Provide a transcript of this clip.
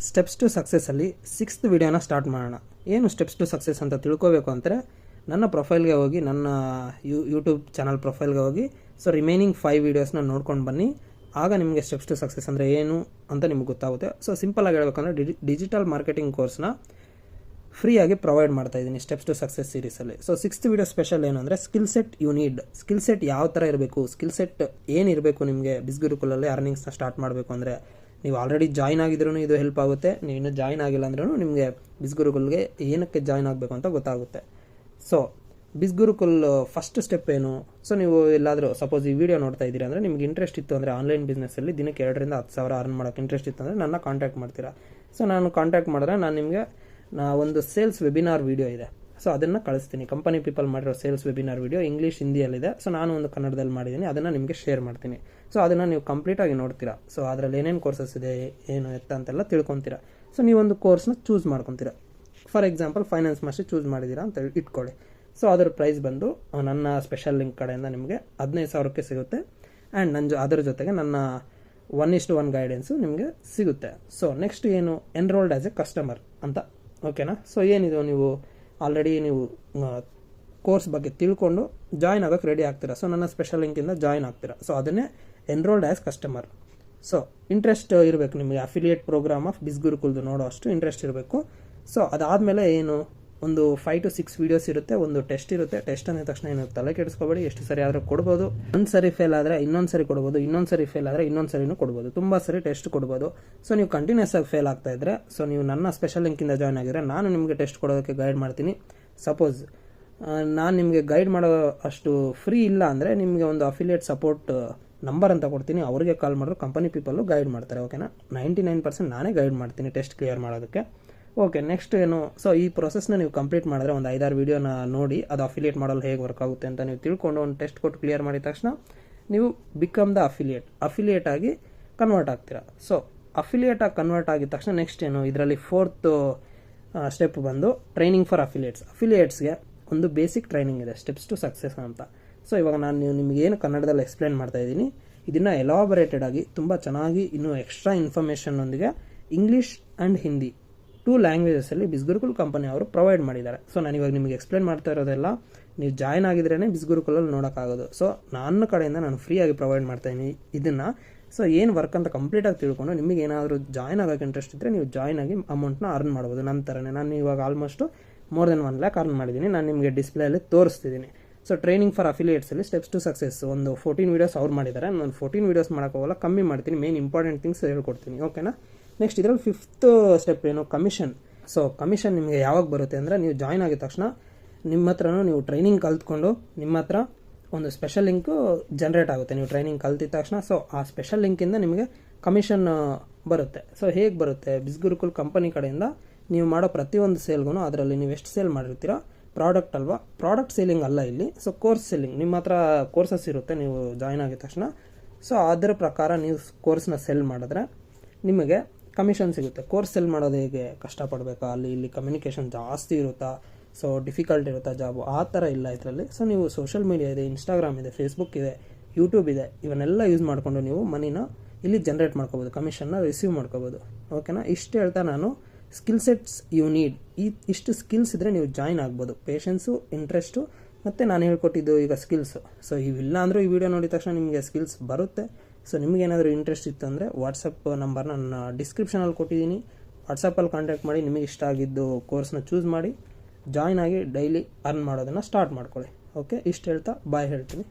Steps to ಸಕ್ಸಸ್ಸಲ್ಲಿ 6th ವಿಡಿಯೋನ start ಮಾಡೋಣ. ಏನು ಸ್ಟೆಪ್ಸ್ ಟು ಸಕ್ಸಸ್ ಅಂತ ತಿಳ್ಕೋಬೇಕು ಅಂದರೆ ನನ್ನ ಪ್ರೊಫೈಲ್ಗೆ ಹೋಗಿ, ನನ್ನ ಯೂಟ್ಯೂಬ್ ಚಾನಲ್ ಪ್ರೊಫೈಲ್ಗೆ ಹೋಗಿ, ಸೊ ರಿಮೈನಿಂಗ್ 5 ವೀಡಿಯೋಸ್ನ ನೋಡ್ಕೊಂಡು ಬನ್ನಿ. ಆಗ ನಿಮಗೆ ಸ್ಟೆಪ್ಸ್ ಟು ಸಕ್ಸಸ್ ಅಂದರೆ ಏನು ಅಂತ ನಿಮ್ಗೆ ಗೊತ್ತಾಗುತ್ತೆ. ಸೊ ಸಿಂಪಲಾಗಿ ಹೇಳ್ಬೇಕಂದ್ರೆ ಡಿಜಿಟಲ್ ಮಾರ್ಕೆಟಿಂಗ್ ಕೋರ್ಸ್ನ ಫ್ರೀಯಾಗಿ ಪ್ರೊವೈಡ್ ಮಾಡ್ತಾ ಇದ್ದೀನಿ ಸ್ಟೆಪ್ಸ್ ಟು ಸಕ್ಸಸ್ ಸೀರೀಸಲ್ಲಿ. ಸೊ 6th ವಿಡಿಯೋ ಸ್ಪೆಷಲ್ ಏನು ಅಂದರೆ skill set you need. Skill set ಯಾವ ಥರ ಇರಬೇಕು, ಸ್ಕಿಲ್ ಸೆಟ್ ಏನಿರಬೇಕು ನಿಮಗೆ ಬಿಸ್ಗುರುಕುಲಲ್ಲಿ ಅರ್ನಿಂಗ್ಸ್ನ ಸ್ಟಾರ್ಟ್ ಮಾಡಬೇಕು ಅಂದರೆ. ನೀವು ಆಲ್ರೆಡಿ ಜಾಯ್ನ್ ಆಗಿದ್ರೂ ಇದು ಹೆಲ್ಪ್ ಆಗುತ್ತೆ, ನೀವು ಇನ್ನೂ ಜಾಯ್ನ್ ಆಗಿಲ್ಲ ಅಂದ್ರೂ ನಿಮಗೆ ಬಿಸ್ಗುರುಕುಲ್ಗೆ ಏನಕ್ಕೆ ಜಾಯ್ನ್ ಆಗಬೇಕು ಅಂತ ಗೊತ್ತಾಗುತ್ತೆ. ಸೊ ಬಿಸ್ಗುರುಕುಲ್ ಫಸ್ಟ್ ಸ್ಟೆಪ್ ಏನು? ಸೊ ನೀವು ಎಲ್ಲಾದರೂ ಸಪೋಸ್ ಈ ವಿಡಿಯೋ ನೋಡ್ತಾ ಇದ್ದೀರಾ ಅಂದರೆ ನಿಮ್ಗೆ ಇಂಟ್ರೆಸ್ಟ್ ಇತ್ತು ಅಂದರೆ ಆನ್ಲೈನ್ ಬಿಸ್ನೆಸ್ಸಲ್ಲಿ ದಿನಕ್ಕೆ 2 ರಿಂದ 10 ಸಾವಿರ ಅರ್ನ್ ಮಾಡೋಕ್ಕೆ ಇಂಟ್ರೆಸ್ಟ್ ಇತ್ತು ಅಂದರೆ ನನ್ನ ಕಾಂಟ್ಯಾಕ್ಟ್ ಮಾಡ್ತೀರಾ. ಸೊ ನಾನು ಕಾಂಟ್ಯಾಕ್ಟ್ ಮಾಡಿದ್ರೆ ನಾನು ನಿಮಗೆ ಒಂದು ಸೇಲ್ಸ್ ವೆಬಿನಾರ್ ವಿಡಿಯೋ ಇದೆ, ಸೊ ಅದನ್ನು ಕಳಿಸ್ತೀನಿ. ಕಂಪನಿ ಪೀಪಲ್ ಮಾಡಿರೋ ಸೇಲ್ಸ್ ವೆಬಿನಾರ್ ವಿಡಿಯೋ ಇಂಗ್ಲೀಷ್ ಹಿಂದಿಯಲ್ಲಿದೆ. ಸೊ ನಾನು ಒಂದು ಕನ್ನಡದಲ್ಲಿ ಮಾಡಿದ್ದೀನಿ, ಅದನ್ನು ನಿಮಗೆ ಶೇರ್ ಮಾಡ್ತೀನಿ. ಸೊ ಅದನ್ನು ನೀವು ಕಂಪ್ಲೀಟಾಗಿ ನೋಡ್ತೀರಾ. ಸೊ ಅದರಲ್ಲಿ ಏನೇನು ಕೋರ್ಸಸ್ ಇದೆ, ಏನು ಎತ್ತ ಅಂತೆಲ್ಲ ತಿಳ್ಕೊತೀರಾ. ಸೊ ನೀವೊಂದು ಕೋರ್ಸ್ನ ಚೂಸ್ ಮಾಡ್ಕೊತೀರಾ. For example finance master choose ಮಾಡಿದ್ದೀರಾ ಅಂತ ಇಟ್ಕೊಳ್ಳಿ. ಸೊ ಅದರ ಪ್ರೈಸ್ ಬಂದು ನನ್ನ ಸ್ಪೆಷಲ್ ಲಿಂಕ್ ಕಡೆಯಿಂದ ನಿಮಗೆ 15,000ಕ್ಕೆ ಸಿಗುತ್ತೆ. ಆ್ಯಂಡ್ ಅದರ ಜೊತೆಗೆ ನನ್ನ 1:1 ಗೈಡೆನ್ಸು ನಿಮಗೆ ಸಿಗುತ್ತೆ. ಸೊ ನೆಕ್ಸ್ಟ್ ಏನು, ಎನ್ರೋಲ್ಡ್ ಆ್ಯಸ್ ಎ ಕಸ್ಟಮರ್ ಅಂತ. ಓಕೆನಾ? ಸೊ ಏನಿದು, ನೀವು ಆಲ್ರೆಡಿ ನೀವು ಕೋರ್ಸ್ ಬಗ್ಗೆ ತಿಳ್ಕೊಂಡು ಜಾಯ್ನ್ ಆಗೋಕ್ಕೆ ರೆಡಿ ಆಗ್ತೀರಾ. ಸೊ ನನ್ನ ಸ್ಪೆಷಲ್ ಲಿಂಕಿಂದ ಜಾಯ್ನ್ ಆಗ್ತೀರಾ. ಸೊ ಅದನ್ನೇ enrolled as customer. So interest ಇರಬೇಕು ನಿಮಗೆ, ಅಫಿಲಿಯೇಟ್ ಪ್ರೋಗ್ರಾಮ್ ಆಫ್ ಬಿಸ್ಗುರುಕುಲ್ದು ನೋಡೋ ಅಷ್ಟು ಇಂಟ್ರೆಸ್ಟ್ ಇರಬೇಕು. ಸೊ ಅದಾದಮೇಲೆ ಏನು, ಒಂದು 5 to 6 ವೀಡಿಯೋಸ್ ಇರುತ್ತೆ, ಒಂದು ಟೆಸ್ಟ್ ಇರುತ್ತೆ. ಟೆಸ್ಟ್ ಅಂದ ತಕ್ಷಣ ಏನು ತಲೆ ಕೆಡಿಸ್ಕೋಬೇಡಿ, ಎಷ್ಟು ಸರಿ ಆದರೂ ಕೊಡ್ಬೋದು. ಒಂದು ಸರಿ ಫೇಲ್ ಆದರೆ ಇನ್ನೊಂದು ಸರಿ ಕೊಡ್ಬೋದು, ಇನ್ನೊಂದು ಸರಿ ಫೇಲ್ ಆದರೆ ಇನ್ನೊಂದು ಸರಿನೂ ಕೊಡ್ಬೋದು, ತುಂಬ ಸರಿ ಟೆಸ್ಟ್ ಕೊಡ್ಬೋದು. ಸೊ ನೀವು ಕಂಟಿನ್ಯೂಸ್ ಆಗಿ ಫೇಲ್ ಆಗ್ತಾ ಇದ್ದರೆ, ಸೊ ನೀವು ನನ್ನ ಸ್ಪೆಷಲ್ ಲಿಂಕಿಂದ ಜಾಯ್ನ್ ಆಗಿದ್ರೆ ನಾನು ನಿಮಗೆ ಟೆಸ್ಟ್ ಕೊಡೋದಕ್ಕೆ ಗೈಡ್ ಮಾಡ್ತೀನಿ. ಸಪೋಸ್ ನಾನು ನಿಮಗೆ ಗೈಡ್ ಮಾಡೋ ಅಷ್ಟು ಫ್ರೀ ಇಲ್ಲ ಅಂದರೆ ನಿಮಗೆ ಒಂದು ಅಫಿಲಿಯೇಟ್ ಸಪೋರ್ಟ್ ನಂಬರ್ ಅಂತ ಕೊಡ್ತೀನಿ, ಅವರಿಗೆ ಕಾಲ್ ಮಾಡಿದ್ರು ಕಂಪನಿ ಪೀಪಲ್ಲು ಗೈಡ್ ಮಾಡ್ತಾರೆ. ಓಕೆನಾ? 99% ನಾನೇ ಗೈಡ್ ಮಾಡ್ತೀನಿ ಟೆಸ್ಟ್ ಕ್ಲಿಯರ್ ಮಾಡೋದಕ್ಕೆ. ಓಕೆ, ನೆಕ್ಸ್ಟ್ ಏನು, ಸೊ ಈ ಪ್ರೊಸೆಸ್ನ ನೀವು ಕಂಪ್ಲೀಟ್ ಮಾಡಿದ್ರೆ ಒಂದು 5-6 ವೀಡಿಯೋನ ನೋಡಿ ಅದು ಅಫಿಲಿಯೇಟ್ ಮಾಡಲು ಹೇಗೆ ವರ್ಕ್ ಆಗುತ್ತೆ ಅಂತ ನೀವು ತಿಳ್ಕೊಂಡು ಒಂದು ಟೆಸ್ಟ್ ಕೊಟ್ಟು ಕ್ಲಿಯರ್ ಮಾಡಿದ ತಕ್ಷಣ ನೀವು ಬಿಕಮ್ ದ ಅಫಿಲಿಯೇಟ್ ಆಗಿ ಕನ್ವರ್ಟ್ ಆಗ್ತೀರಾ. ಸೊ ಅಫಿಲಿಯೇಟ್ ಆಗಿ ಕನ್ವರ್ಟ್ ಆಗಿದ ತಕ್ಷಣ ನೆಕ್ಸ್ಟ್ ಏನು, ಇದರಲ್ಲಿ 4th ಸ್ಟೆಪ್ ಬಂದು ಟ್ರೈನಿಂಗ್ ಫಾರ್ ಅಫಿಲಿಯೇಟ್ಸ್ಗೆ ಒಂದು ಬೇಸಿಕ್ ಟ್ರೈನಿಂಗ್ ಇದೆ, ಸ್ಟೆಪ್ಸ್ ಟು ಸಕ್ಸಸ್ ಅಂತ. ಸೊ ಇವಾಗ ನಾನು ನಿಮಗೆ ಏನು ಕನ್ನಡದಲ್ಲಿ ಎಕ್ಸ್ಪ್ಲೇನ್ ಮಾಡ್ತಾ ಇದ್ದೀನಿ, ಇದನ್ನು ಎಲಾಬರೇಟೆಡ್ ಆಗಿ ತುಂಬ ಚೆನ್ನಾಗಿ ಇನ್ನೂ ಎಕ್ಸ್ಟ್ರಾ ಇನ್ಫಾರ್ಮೇಷನ್ನೊಂದಿಗೆ ಇಂಗ್ಲೀಷ್ ಆ್ಯಂಡ್ ಹಿಂದಿ 2 ಲ್ಯಾಂಗ್ವೇಜಸಲ್ಲಿ ಬಿಸ್ಗುರುಕುಲ್ ಕಂಪನಿ ಅವರು ಪ್ರೊವೈಡ್ ಮಾಡಿದ್ದಾರೆ. ಸೊ ನಾನು ಇವಾಗ ನಿಮಗೆ ಎಕ್ಸ್ಪ್ಲೇನ್ ಮಾಡ್ತಾ ಇರೋದೆಲ್ಲ ನೀವು ಜಾಯ್ನ್ ಆಗಿದ್ರೇ ಬಿಸ್ಗುರುಕುಲಲ್ಲಿ ನೋಡೋಕ್ಕಾಗೋದು. ಸೊ ನನ್ನ ಕಡೆಯಿಂದ ನಾನು ಫ್ರೀಯಾಗಿ ಪ್ರೊವೈಡ್ ಮಾಡ್ತಾಯಿದ್ದೀನಿ ಇದನ್ನು. ಸೊ ಏನು ವರ್ಕ್ ಅಂತ ಕಂಪ್ಲೀಟಾಗಿ ತಿಳ್ಕೊಂಡು ನಿಮಗೆ ಏನಾದರೂ ಜಾಯ್ನ್ ಆಗೋಕ್ಕೆ ಇಂಟ್ರೆಸ್ಟ್ ಇದ್ದರೆ ನೀವು ಜಾಯ್ನ್ ಆಗಿ ಅಮೌಂಟ್ನ ಅರ್ನ್ ಮಾಡ್ಬೋದು. ನಂತರನೇ ನಾನು ಇವಾಗ almost more than 1 lakh earn ಮಾಡಿದ್ದೀನಿ, ನಾನು ನಿಮಗೆ ಡಿಸ್ಪ್ಲೇಯಲ್ಲಿ ತೋರಿಸ್ತಿದ್ದೀನಿ. ಸೊ ಟ್ರೈನಿಂಗ್ ಫಾರ್ ಅಫಿಲಿಯೇಟ್ಸಲ್ಲಿ ಸ್ಟೆಪ್ಸ್ ಟು ಸಕ್ಸಸ್ ಒಂದು 14 ವೀಡಿಯೋಸ್ ಅವ್ರು ಮಾಡಿದ್ದಾರೆ. ನಾನು 14 ವೀಡಿಯೋಸ್ ಮಾಡೋಕ್ಕೋಗಲ್ಲ, ಕಮ್ಮಿ ಮಾಡ್ತೀನಿ, ಮೇನ್ ಇಂಪಾರ್ಟೆಂಟ್ ಥಿಂಗ್ಸ್ ಹೇಳ್ಕೊಡ್ತೀನಿ. ಓಕೆನಾ? ನೆಕ್ಸ್ಟ್ ಇದರಲ್ಲಿ 5th ಸ್ಟೆಪ್ ಏನು, ಕಮಿಷನ್. ಸೊ ಕಮಿಷನ್ ನಿಮಗೆ ಯಾವಾಗ ಬರುತ್ತೆ ಅಂದರೆ ನೀವು ಜಾಯ್ನ್ ಆಗಿದ ತಕ್ಷಣ ನಿಮ್ಮ ಹತ್ರನೂ ನೀವು ಟ್ರೈನಿಂಗ್ ಕಲ್ತ್ಕೊಂಡು ನಿಮ್ಮ ಹತ್ರ ಒಂದು ಸ್ಪೆಷಲ್ ಲಿಂಕು ಜನ್ರೇಟ್ ಆಗುತ್ತೆ. ನೀವು ಟ್ರೈನಿಂಗ್ ಕಲ್ತಿದ ತಕ್ಷಣ ಸೊ ಆ ಸ್ಪೆಷಲ್ ಲಿಂಕಿಂದ ನಿಮಗೆ ಕಮಿಷನ್ ಬರುತ್ತೆ. ಸೊ ಹೇಗೆ ಬರುತ್ತೆ, ಬಿಸ್ಗುರುಕುಲ್ ಕಂಪನಿ ಕಡೆಯಿಂದ ನೀವು ಮಾಡೋ ಪ್ರತಿಯೊಂದು ಸೇಲ್ಗೂ ಅದರಲ್ಲಿ ನೀವು ಎಷ್ಟು ಸೇಲ್ ಮಾಡಿರ್ತೀರೋ, ಪ್ರಾಡಕ್ಟ್ ಅಲ್ವಾ, ಪ್ರಾಡಕ್ಟ್ ಸೇಲಿಂಗ್ ಅಲ್ಲ ಇಲ್ಲಿ. ಸೊ ಕೋರ್ಸ್ ಸೇಲಿಂಗ್, ನಿಮ್ಮ ಹತ್ರ ಕೋರ್ಸಸ್ ಇರುತ್ತೆ ನೀವು ಜಾಯ್ನ್ ಆಗಿದ ತಕ್ಷಣ. ಸೊ ಅದರ ಪ್ರಕಾರ ನೀವು ಕೋರ್ಸ್ನ ಸೆಲ್ ಮಾಡಿದ್ರೆ ನಿಮಗೆ ಕಮಿಷನ್ ಸಿಗುತ್ತೆ. ಕೋರ್ಸ್ ಸೆಲ್ ಮಾಡೋದು ಹೇಗೆ, ಕಷ್ಟಪಡಬೇಕಾ, ಅಲ್ಲಿ ಇಲ್ಲಿ ಕಮ್ಯುನಿಕೇಷನ್ ಜಾಸ್ತಿ ಇರುತ್ತಾ, ಸೊ ಡಿಫಿಕಲ್ಟ್ ಇರುತ್ತಾ ಜಾಬು, ಆ ಥರ ಇಲ್ಲ ಇದರಲ್ಲಿ. ಸೊ ನೀವು ಸೋಷಲ್ ಮೀಡಿಯಾ ಇದೆ, ಇನ್ಸ್ಟಾಗ್ರಾಮ್ ಇದೆ, ಫೇಸ್ಬುಕ್ ಇದೆ, ಯೂಟ್ಯೂಬ್ ಇದೆ, ಇವನ್ನೆಲ್ಲ ಯೂಸ್ ಮಾಡಿಕೊಂಡು ನೀವು ಮನಿನ ಇಲ್ಲಿ ಜನ್ರೇಟ್ ಮಾಡ್ಕೋಬೋದು, ಕಮಿಷನ್ನ ರಿಸೀವ್ ಮಾಡ್ಕೋಬೋದು. ಓಕೆನಾ? ಇಷ್ಟು ಹೇಳ್ತಾ ನಾನು ಸ್ಕಿಲ್ ಸೆಟ್ಸ್ ಯು ನೀಡ್, ಇಷ್ಟು ಸ್ಕಿಲ್ಸ್ ಇದ್ದರೆ ನೀವು ಜಾಯ್ನ್ ಆಗ್ಬೋದು. ಪೇಷನ್ಸು, ಇಂಟ್ರೆಸ್ಟು, ಮತ್ತು ನಾನು ಹೇಳ್ಕೊಟ್ಟಿದ್ದು ಈಗ ಸ್ಕಿಲ್ಸು. ಸೊ ಇವಿಲ್ಲ ಅಂದರೂ ಈ ವಿಡಿಯೋ ನೋಡಿದ ತಕ್ಷಣ ನಿಮಗೆ ಸ್ಕಿಲ್ಸ್ ಬರುತ್ತೆ. ಸೊ ನಿಮಗೇನಾದರೂ ಇಂಟ್ರೆಸ್ಟ್ ಇತ್ತು ಅಂದರೆ ವಾಟ್ಸಪ್ ನಂಬರ್ನ ನಾನು ಡಿಸ್ಕ್ರಿಪ್ಷನಲ್ಲಿ ಕೊಟ್ಟಿದ್ದೀನಿ, ವಾಟ್ಸಪ್ಪಲ್ಲಿ ಕಾಂಟ್ಯಾಕ್ಟ್ ಮಾಡಿ ನಿಮಗೆ ಇಷ್ಟ ಆಗಿದ್ದು ಕೋರ್ಸ್ನ ಚೂಸ್ ಮಾಡಿ ಜಾಯ್ನ್ ಆಗಿ ಡೈಲಿ ಅರ್ನ್ ಮಾಡೋದನ್ನು ಸ್ಟಾರ್ಟ್ ಮಾಡ್ಕೊಳ್ಳಿ. ಓಕೆ, ಇಷ್ಟು ಹೇಳ್ತಾ ಬಾಯ್ ಹೇಳ್ತೀನಿ.